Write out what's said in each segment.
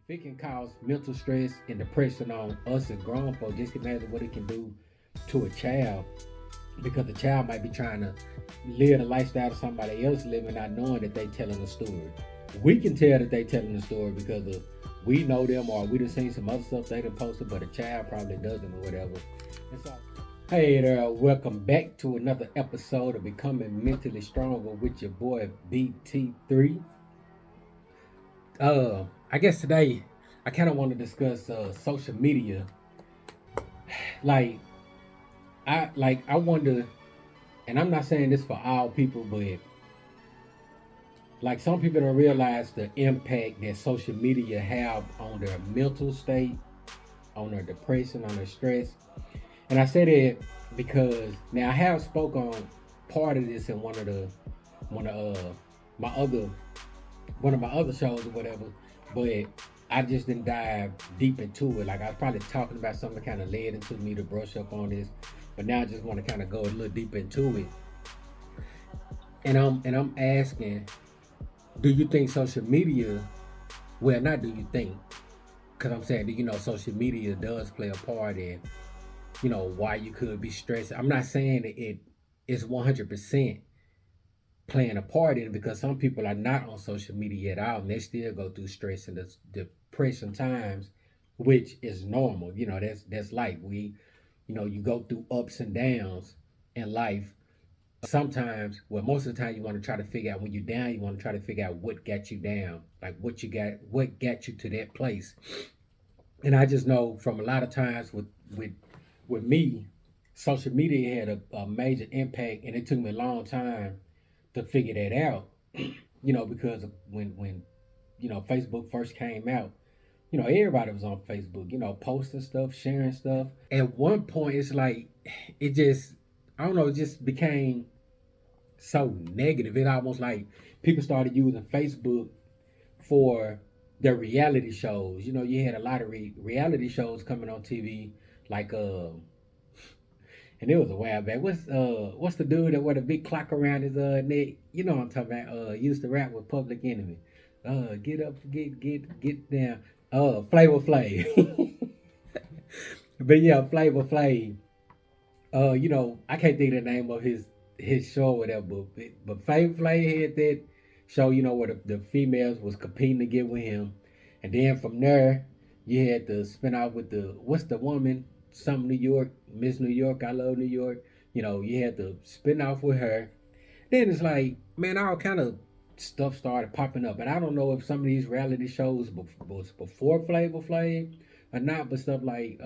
If it can cause mental stress and depression on us as grown folks, just imagine what it can do to a child. Because the child might be trying to live the lifestyle of somebody else living, not knowing that they telling a story. We can tell that they telling a story because of we know them or we done seen some other stuff they done posted, but a child probably doesn't or whatever. And so, hey there, welcome back to another episode of Becoming Mentally Stronger with your boy BT3. I guess today I kind of want to discuss social media. I wonder, and I'm not saying this for all people, but like some people don't realize the impact that social media have on their mental state, on their depression, on their stress. And I say that because now I have spoke on part of this in one of my other one of my other shows or whatever, but I just didn't dive deep into it. Like I was probably talking about something that kind of led into me to brush up on this, but now I just want to kind of go a little deeper into it. And I'm asking, do you think social media? Well, not do you think, because I'm saying, social media does play a part in, why you could be stressed. I'm not saying that it is 100% playing a part in it because some people are not on social media at all and they still go through stress and depression times, which is normal. That's life. You go through ups and downs in life. Sometimes, well, most of the time, you want to try to figure out when you're down. You want to try to figure out what got you down, like what got you to that place. And I just know from a lot of times with me, social media had a major impact, and it took me a long time to figure that out. Because when Facebook first came out, everybody was on Facebook, posting stuff, sharing stuff. At one point, it's like it just I don't know, it just became so negative. It almost like people started using Facebook for their reality shows. You had a lot of reality shows coming on TV, like and it was a while back. What's the dude that wore the big clock around his neck? You know what I'm talking about? Used to rap with Public Enemy. Get up, get down. Flavor Flav. But yeah, Flavor Flav. I can't think of the name of his show or whatever, but Flavor Flav had that show, where the females was competing to get with him, and then from there you had the spin off with the what's the woman, some New York, Miss New York, I love New York. You had the spin off with her. Then it's like, man, all kind of stuff started popping up, and I don't know if some of these reality shows was before Flavor Flav or not, but stuff like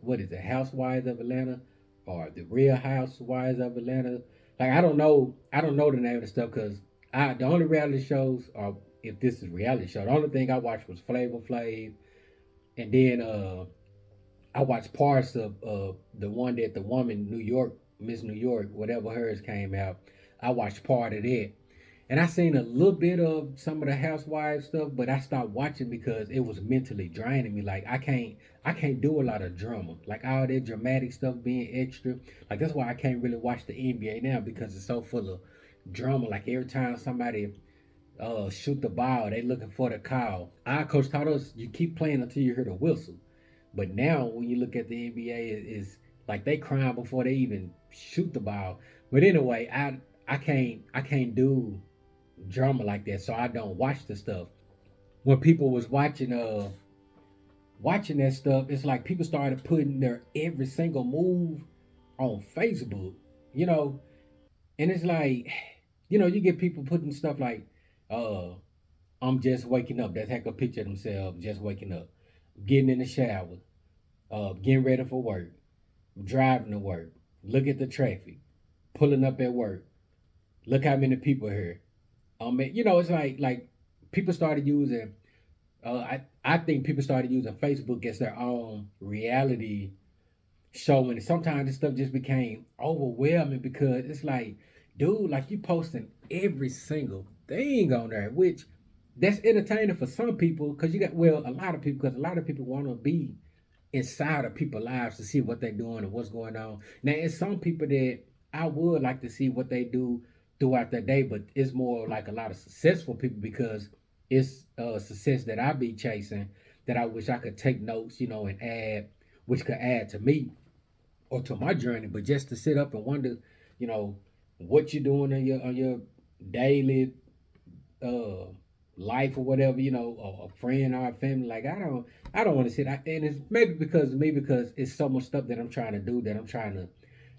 what is it, Housewives of Atlanta, or the Real Housewives of Atlanta. Like I don't know the name of the stuff because the only reality shows, or if this is reality show, the only thing I watched was Flavor Flav, and then I watched parts of the one that the woman New York, Miss New York, whatever hers came out. I watched part of that. And I seen a little bit of some of the housewives stuff, but I stopped watching because it was mentally draining me. Like I can't do a lot of drama. Like all that dramatic stuff being extra. Like that's why I can't really watch the NBA now because it's so full of drama. Like every time somebody shoot the ball, they looking for the call. Our coach taught us you keep playing until you hear the whistle. But now when you look at the NBA, is like they crying before they even shoot the ball. But anyway, I can't do drama like that, so I don't watch the stuff. When people was watching that stuff, it's like people started putting their every single move on Facebook, you know, and it's like, you get people putting stuff like, uh, I'm just waking up. They take a picture of themselves just waking up, getting in the shower, getting ready for work, driving to work, look at the traffic, pulling up at work, look how many people here. It's like people started using. I think people started using Facebook as their own reality show, and sometimes this stuff just became overwhelming because it's like, dude, like you posting every single thing on there, which that's entertaining for some people because you got a lot of people because a lot of people want to be inside of people's lives to see what they're doing and what's going on. Now, it's some people that I would like to see what they do throughout their day, but it's more like a lot of successful people because it's success that I be chasing that I wish I could take notes, and add, which could add to me or to my journey. But just to sit up and wonder, you know, what you're doing on your daily uh life or whatever, or a friend or a family. Like I don't want to sit. And it's maybe because of me, because it's so much stuff that I'm trying to do, that I'm trying to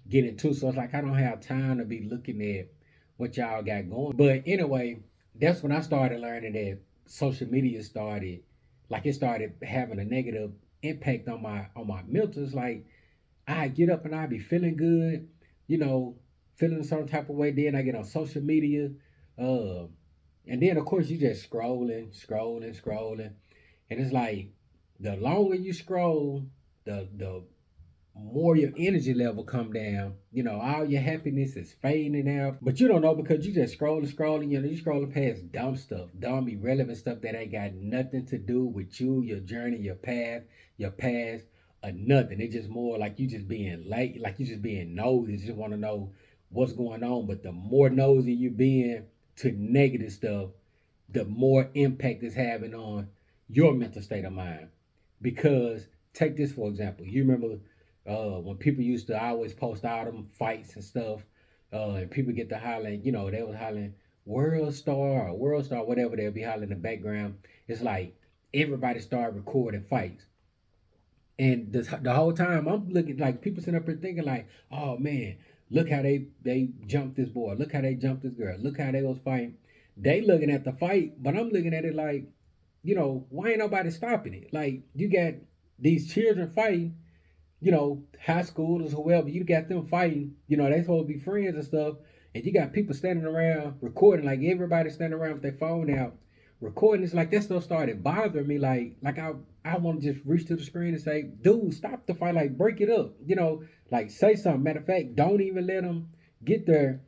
get into. So it's like I don't have time to be looking at what y'all got going. But anyway, that's when I started learning that social media started, like it started having a negative impact on my mental. It's like I get up and I be feeling good, you know, feeling a certain type of way. Then I get on social media, uh, and then of course you just scrolling, and it's like the longer you scroll, the more your energy level come down. All your happiness is fading out, but you don't know because you just scrolling. You scrolling past dumb stuff, dumb irrelevant stuff that ain't got nothing to do with you, your journey, your path, your past, or nothing. It's just more like you just being late, like you just being nosy. You just want to know what's going on. But the more nosy you being to negative stuff, the more impact it's having on your mental state of mind. Because take this for example, you remember when people used to always post all them fights and stuff, and people get to hollering, they was hollering world star, whatever they'll be hollering in the background. It's like everybody started recording fights. And the whole time I'm looking, like people sitting up here thinking like, oh man, look how they jumped this boy, look how they jumped this girl, look how they was fighting. They looking at the fight, but I'm looking at it like, why ain't nobody stopping it? Like you got these children fighting, high schoolers, whoever, you got them fighting, they supposed to be friends and stuff, and you got people standing around recording, like everybody standing around with their phone out recording. It's like that stuff started bothering me, like I want to just reach to the screen and say, dude, stop the fight, like break it up, like say something. Matter of fact, don't even let them get there,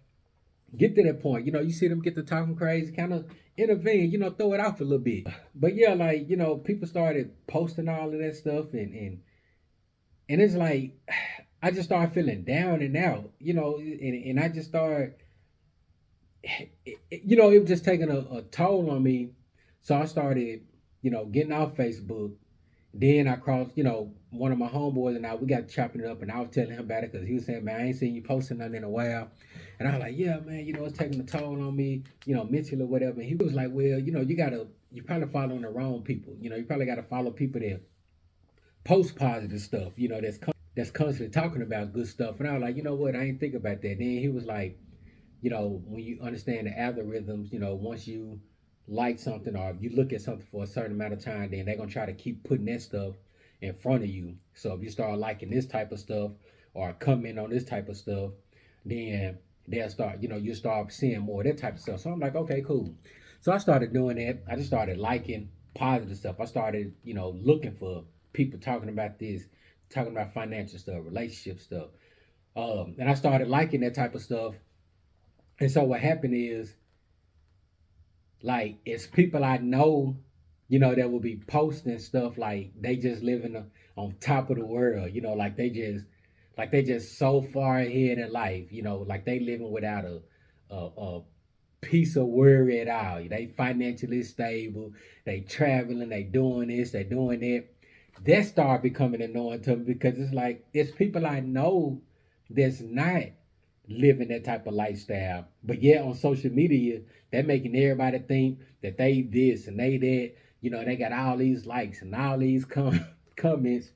get to that point. You see them get to talking crazy, kind of intervene, throw it off a little bit. But yeah, like, people started posting all of that stuff, and it's like I just started feeling down and out, and I just started, it was just taking a toll on me. So I started, getting off Facebook. Then I crossed, one of my homeboys and we got chopping it up, and I was telling him about it because he was saying, man, I ain't seen you posting nothing in a while. And I was like, yeah, man, it's taking a toll on me, mentally or whatever. And he was like, well, you probably following the wrong people. You probably got to follow people that post positive stuff, that's constantly talking about good stuff. And I was like, you know what? I ain't think about that. Then he was like, when you understand the algorithms, once you like something or you look at something for a certain amount of time, then they're gonna try to keep putting that stuff in front of you. So if you start liking this type of stuff or comment on this type of stuff, then they'll start, you start seeing more of that type of stuff. So I'm like, okay, cool. So I started doing that. I just started liking positive stuff. I started, looking for people talking about this, talking about financial stuff, relationship stuff. And I started liking that type of stuff. And so what happened is, like, it's people I know, that will be posting stuff like they just living on top of the world, like they just so far ahead in life, like they living without a piece of worry at all. They financially stable, they traveling, they doing this, they doing that. That started becoming annoying to me because it's like it's people I know that's not living that type of lifestyle. But yeah, on social media, they're making everybody think that they this and they that. They got all these likes and all these comments.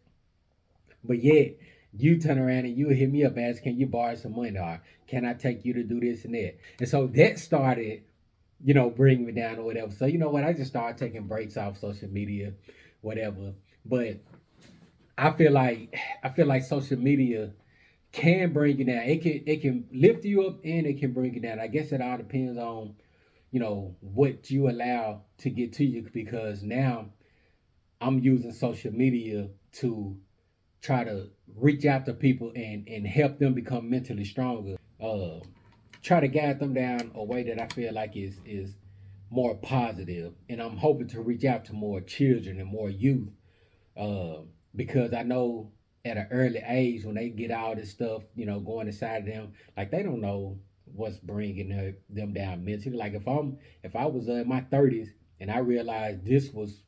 But yet, you turn around and you hit me up, ask, can you borrow some money? Or can I take you to do this and that? And so that started, bringing me down or whatever. So you know what? I just started taking breaks off social media, whatever. But I feel like social media can bring you down. It can lift you up and it can bring you down. I guess it all depends on what you allow to get to you, because now I'm using social media to try to reach out to people and help them become mentally stronger. Try to guide them down a way that I feel like is more positive, and I'm hoping to reach out to more children and more youth, uh, because I know at an early age when they get all this stuff, going inside of them, like they don't know what's bringing them down mentally. Like if I was in my 30s And I realized this was,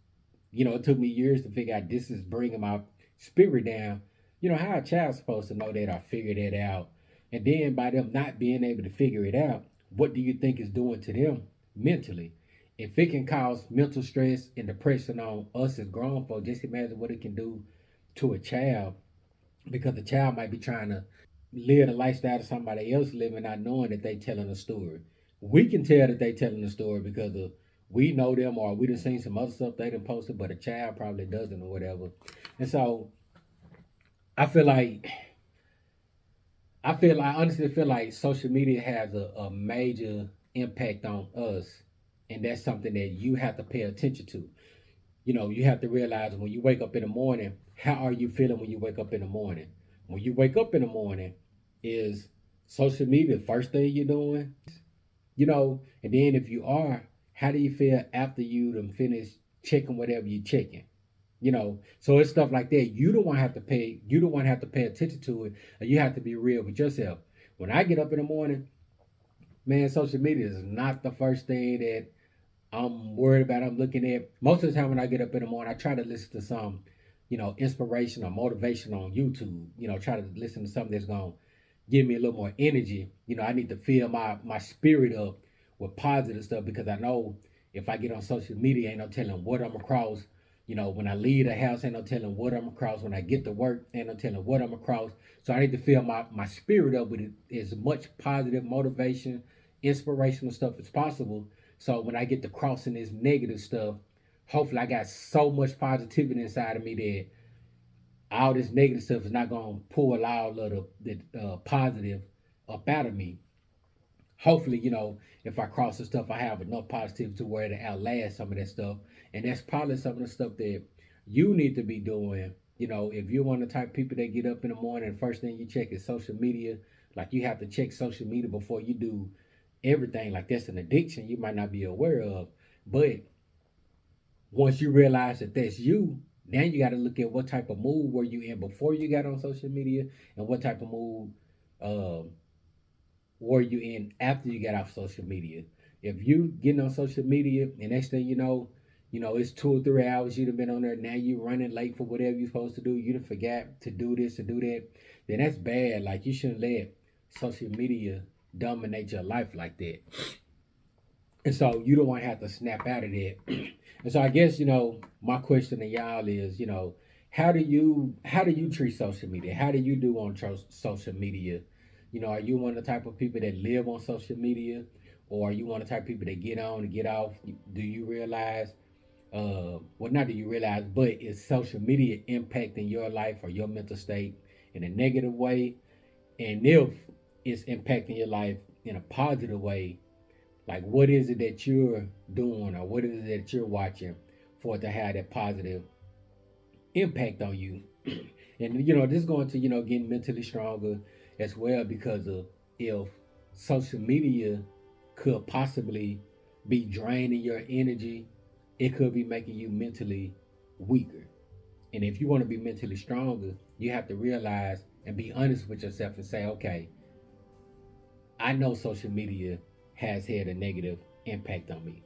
it took me years to figure out this is bringing my spirit down. You know, how a child's supposed to know that or figure that out. And then by them not being able to figure it out, what do you think is doing to them mentally? If it can cause mental stress and depression on us as grown folks, just imagine what it can do to a child, because the child might be trying to live the lifestyle that somebody else living, not knowing that they telling a story. We can tell that they telling a story because of we know them, or we done seen some other stuff they done posted, but a child probably doesn't or whatever. And so I feel like I honestly feel like social media has a major impact on us, and that's something that you have to pay attention to. You have to realize when you wake up in the morning, how are you feeling when you wake up in the morning? When you wake up in the morning, is social media the first thing you're doing? And then if you are, how do you feel after you done finish checking whatever you're checking? So it's stuff like that. You don't want to have to pay attention to it, and you have to be real with yourself. When I get up in the morning, man, social media is not the first thing that I'm worried about. I'm looking at. Most of the time when I get up in the morning, I try to listen to some, inspiration or motivation on YouTube. Try to listen to something that's gonna give me a little more energy. I need to fill my spirit up with positive stuff, because I know if I get on social media, ain't no telling what I'm across. When I leave the house, ain't no telling what I'm across. When I get to work, ain't no telling what I'm across. So I need to fill my spirit up with as much positive motivation, inspirational stuff as possible. So when I get to crossing this negative stuff, hopefully I got so much positivity inside of me that all this negative stuff is not going to pull all of the positive up out of me. Hopefully, if I cross the stuff, I have enough positivity to where to outlast some of that stuff. And that's probably some of the stuff that you need to be doing. If you're one of the type of people that get up in the morning and first thing you check is social media, like you have to check social media before you do everything. Like that's an addiction you might not be aware of. But once you realize that that's you, now you got to look at what type of mood were you in before you got on social media, and what type of mood um, were you in after you got off social media. If you getting on social media and next thing it's 2 or 3 hours you've been on there, now you running late for whatever you're supposed to do, you done forgot to do this or do that, then that's bad. Like you shouldn't let social media dominate your life like that. And so you don't want to have to snap out of that. And so I guess, my question to y'all is, how do you treat social media? How do you do on social media? Are you one of the type of people that live on social media? Or are you one of the type of people that get on and get off? Do you realize, well, not do you realize, but is social media impacting your life or your mental state in a negative way? And if it's impacting your life in a positive way, like, what is it that you're doing, or what is it that you're watching for it to have that positive impact on you? And this is going to getting mentally stronger as well, because of if social media could possibly be draining your energy, it could be making you mentally weaker. And if you want to be mentally stronger, you have to realize and be honest with yourself and say, okay, I know social media has had a negative impact on me.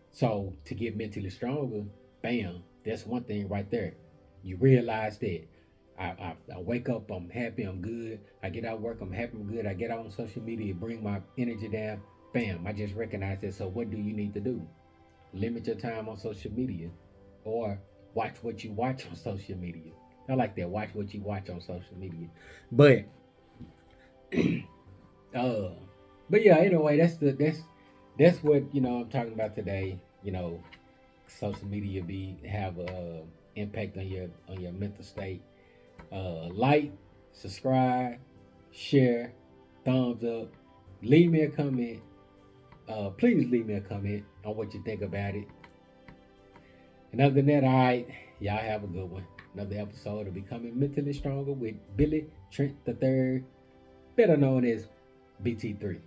So to get mentally stronger, bam, that's one thing right there. You realize that I wake up, I'm happy, I'm good. I get out of work, I'm happy, I'm good. I get out on social media, bring my energy down. Bam, I just recognize that. So what do you need to do? Limit your time on social media, or watch what you watch on social media. I like that. Watch what you watch on social media. But uh but yeah, anyway, that's what I'm talking about today. Social media be have a impact on your mental state. Like, subscribe, share, thumbs up, leave me a comment. Please leave me a comment on what you think about it. And other than that, all right, y'all have a good one. Another episode of Becoming Mentally Stronger with Billy Trent III, better known as BT3.